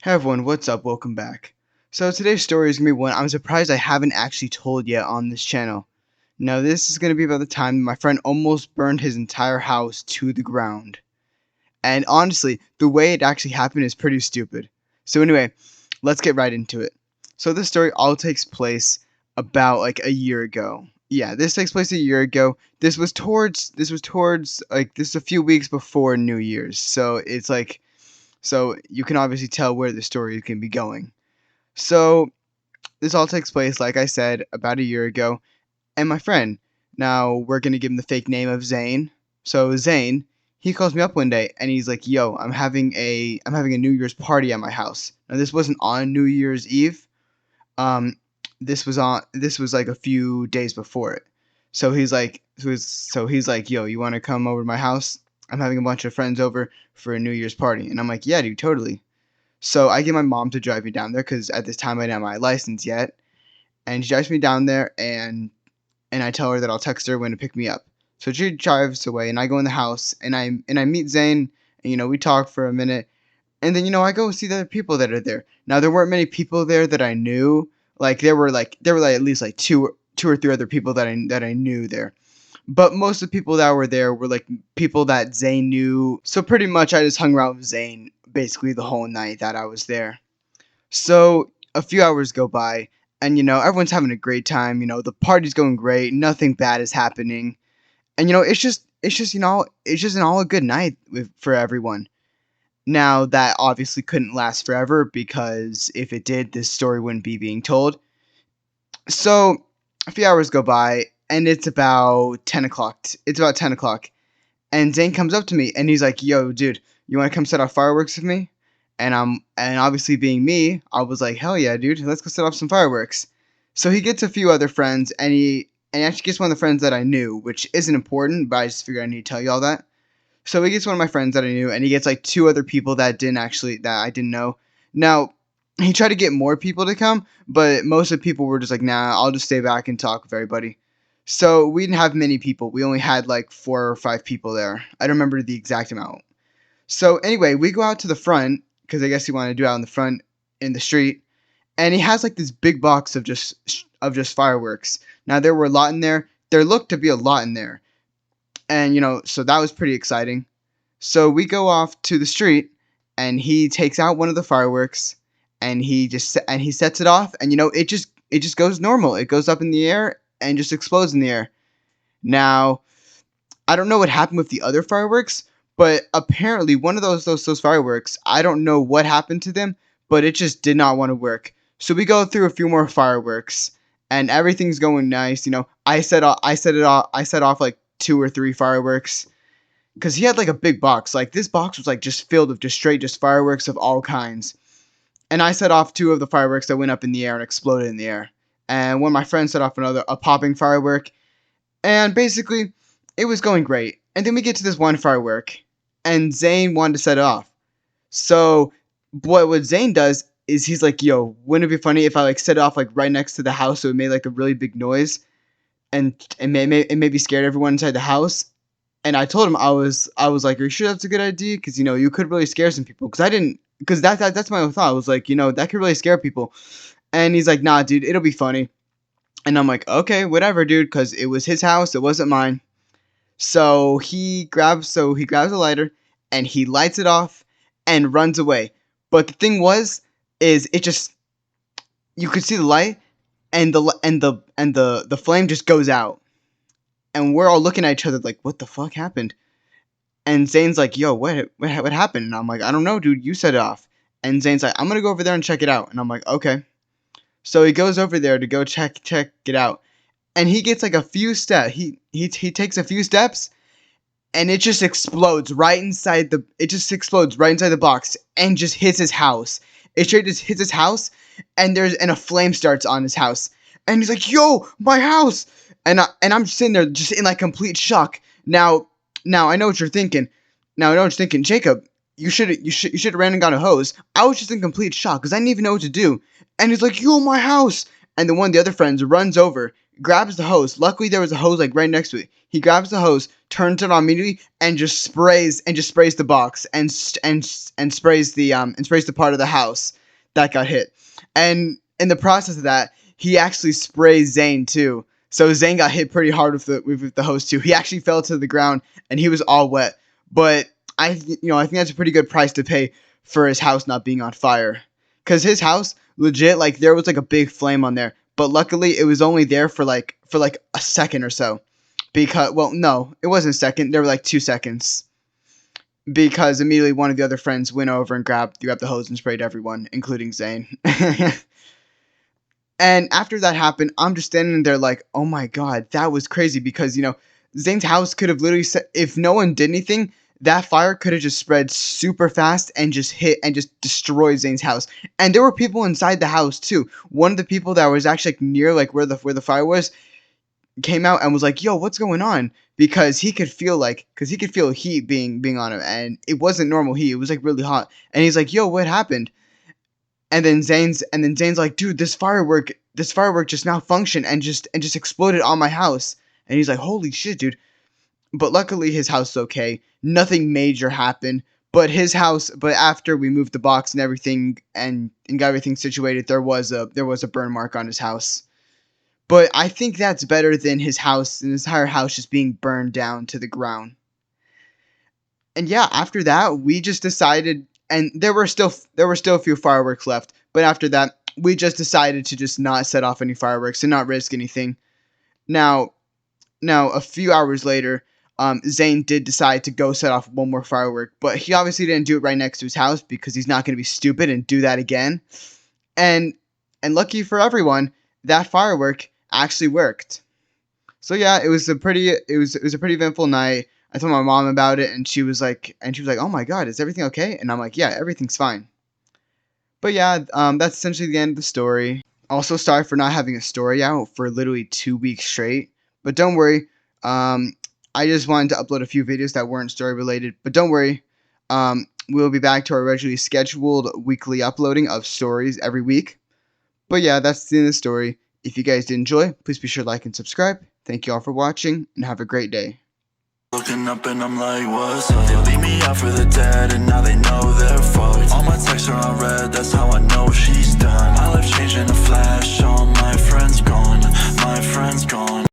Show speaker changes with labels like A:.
A: Hey everyone, what's up? Welcome back. So today's story is going to be one I'm surprised I haven't actually told yet on this channel. Now this is going to be about the time my friend almost burned his entire house to the ground. And honestly, the way it actually happened is pretty stupid. So anyway, let's get right into it. So this story all takes place about like a year ago. Yeah, this takes place a year ago. This is a few weeks before New Year's. So you can obviously tell where the story can be going. So this all takes place, like I said, about a year ago. And my friend, now we're gonna give him the fake name of Zane. So Zane, he calls me up one day and he's like, "Yo, I'm having a New Year's party at my house." Now this wasn't on New Year's Eve. Um, this was like a few days before it. So he's like, "Yo, you want to come over to my house? I'm having a bunch of friends over for a New Year's party." And I'm like, "Yeah, dude, totally." So I get my mom to drive me down there because at this time I didn't have my license yet, and she drives me down there, and I tell her that I'll text her when to pick me up. So she drives away, and I go in the house, and I meet Zane, and we talk for a minute, and then I go see the other people that are there. Now there weren't many people there that I knew. Like there were at least like two or three other people that I knew there. But most of the people that were there were like people that Zane knew. So pretty much I just hung around with Zane basically the whole night that I was there. So a few hours go by, and everyone's having a great time. The party's going great. Nothing bad is happening, and it's just an all a good night for everyone. Now that obviously couldn't last forever because if it did, this story wouldn't be being told. So a few hours go by, and it's about 10 o'clock. It's about 10 o'clock, and Zane comes up to me and he's like, "Yo, dude, you want to come set off fireworks with me?" And obviously being me, I was like, "Hell yeah, dude, let's go set off some fireworks." So he gets a few other friends, and he actually gets one of the friends that I knew, which isn't important, but I just figured I need to tell you all that. So he gets one of my friends that I knew, and he gets like two other people that I didn't know. Now he tried to get more people to come, but most of the people were just like, "Nah, I'll just stay back and talk with everybody." So we didn't have many people. We only had like 4 or 5 people there. I don't remember the exact amount. So anyway, we go out to the front because I guess he wanted to do it out in the front in the street, and he has like this big box of just fireworks. Now there were a lot in there. There looked to be a lot in there, and so that was pretty exciting. So we go off to the street, and he takes out one of the fireworks, and he sets it off, and it just goes normal. It goes up in the air and just explodes in the air. Now I don't know what happened with the other fireworks, but apparently one of those fireworks, I don't know what happened to them, but it just did not want to work. So we go through a few more fireworks, and everything's going nice. I set off like 2 or 3 fireworks because he had like a big box. Like this box was like just filled with just straight just fireworks of all kinds. And I set off two of the fireworks that went up in the air and exploded in the air. And one of my friends set off a popping firework, and basically, it was going great. And then we get to this one firework, and Zane wanted to set it off. So, what Zane does is he's like, "Yo, wouldn't it be funny if I like set it off like right next to the house so it made like a really big noise and maybe scared everyone inside the house?" And I told him I was like, "Are you sure that's a good idea? Because you could really scare some people." Because I didn't because that's my own thought. I was like, that could really scare people. And he's like, "Nah, dude, it'll be funny." And I'm like, "Okay, whatever, dude," because it was his house, it wasn't mine. So he grabs a lighter and he lights it off and runs away. But the thing is it just you could see the light and the flame just goes out. And we're all looking at each other like, "What the fuck happened?" And Zane's like, "Yo, what happened?" And I'm like, "I don't know, dude. You set it off." And Zane's like, "I'm gonna go over there and check it out." And I'm like, "Okay." So he goes over there to go check it out. And he gets like a few steps. He takes a few steps, and it just explodes right inside the box and just hits his house. It straight just hits his house, and a flame starts on his house. And he's like, "Yo, my house!" And I'm just sitting there just in like complete shock. Now I know what you're thinking. Jacob, you should have ran and got a hose. I was just in complete shock because I didn't even know what to do. And he's like, "Yo, my house!" And then one of the other friends runs over, grabs the hose. Luckily, there was a hose like right next to it. He grabs the hose, turns it on immediately, and just sprays the box and sprays the part of the house that got hit. And in the process of that, he actually sprays Zane too. So Zane got hit pretty hard with the hose too. He actually fell to the ground and he was all wet. But I think that's a pretty good price to pay for his house not being on fire. Cause his house, legit, like there was like a big flame on there. But luckily, it was only there for like a second or so. Because, well, no, it wasn't a second. There were like 2 seconds. Because immediately one of the other friends went over and grabbed the hose and sprayed everyone, including Zane. And after that happened, I'm just standing there like, oh my god, that was crazy. Because, Zane's house could have literally said, if no one did anything, that fire could have just spread super fast and just hit and just destroyed Zane's house. And there were people inside the house too. One of the people that was actually like, near like where the fire was came out and was like, "Yo, what's going on?" Because he could feel heat being on him, and it wasn't normal heat. It was like really hot. And he's like, "Yo, what happened?" And then Zane's like, "Dude, this firework just malfunctioned and just exploded on my house." And he's like, "Holy shit, dude." But luckily his house is okay. Nothing major happened. But after we moved the box and everything and got everything situated, there was a burn mark on his house. But I think that's better than his entire house just being burned down to the ground. And yeah, after that, we just decided, and there were still a few fireworks left, but after that, we just decided to just not set off any fireworks and not risk anything. Now, a few hours later, Zane did decide to go set off one more firework, but he obviously didn't do it right next to his house because he's not going to be stupid and do that again. And lucky for everyone, that firework actually worked. So yeah, it was a pretty eventful night. I told my mom about it, and she was like, "Oh my god, is everything okay?" And I'm like, "Yeah, everything's fine." But yeah, that's essentially the end of the story. Also, sorry for not having a story out for literally 2 weeks straight. But don't worry, I just wanted to upload a few videos that weren't story related. But don't worry, we'll be back to our regularly scheduled weekly uploading of stories every week. But yeah, that's the end of the story. If you guys did enjoy, please be sure to like and subscribe. Thank you all for watching, and have a great day. Looking up and I'm like, what's up? They leave me out for this.